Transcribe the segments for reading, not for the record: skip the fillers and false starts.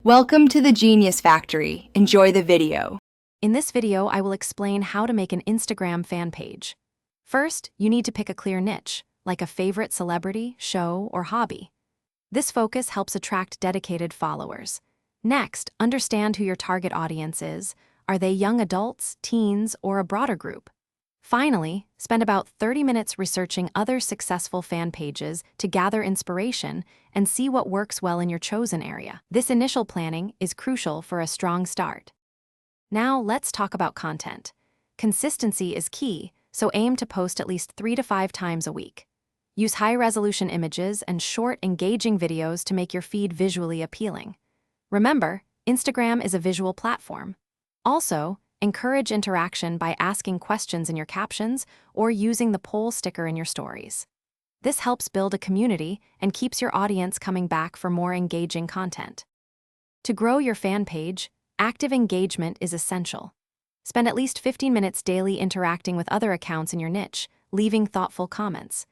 Welcome to the Genius Factory. Enjoy the video. In this video, I will explain how to make an Instagram fan page. First, you need to pick a clear niche, like a favorite celebrity, show, or hobby. This focus helps attract dedicated followers. Next, understand who your target audience is. Are they young adults, teens, or a broader group? Finally, spend about 30 minutes researching other successful fan pages to gather inspiration and see what works well in your chosen area. This initial planning is crucial for a strong start. Now, let's talk about content. Consistency is key, so aim to post at least 3 to 5 times a week. Use high-resolution images and short, engaging videos to make your feed visually appealing. Remember, Instagram is a visual platform. Also, encourage interaction by asking questions in your captions or using the poll sticker in your stories. This helps build a community and keeps your audience coming back for more engaging content. To grow your fan page, active engagement is essential. Spend at least 15 minutes daily interacting with other accounts in your niche, leaving thoughtful comments.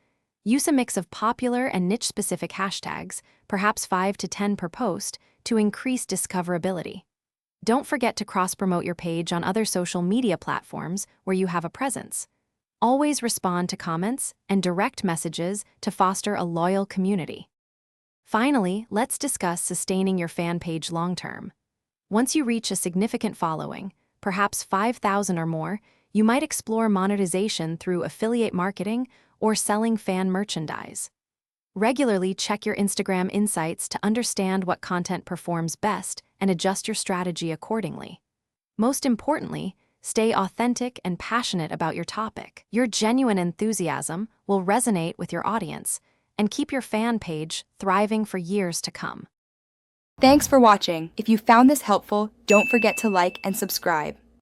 Use a mix of popular and niche-specific hashtags, perhaps 5 to 10 per post, to increase discoverability. Don't forget to cross-promote your page on other social media platforms where you have a presence. Always respond to comments and direct messages to foster a loyal community. Finally, let's discuss sustaining your fan page long-term. Once you reach a significant following, perhaps 5,000 or more, you might explore monetization through affiliate marketing or selling fan merchandise. Regularly check your Instagram insights to understand what content performs best and adjust your strategy accordingly. Most importantly, stay authentic and passionate about your topic. Your genuine enthusiasm will resonate with your audience and keep your fan page thriving for years to come. Thanks for watching. If you found this helpful, don't forget to like and subscribe.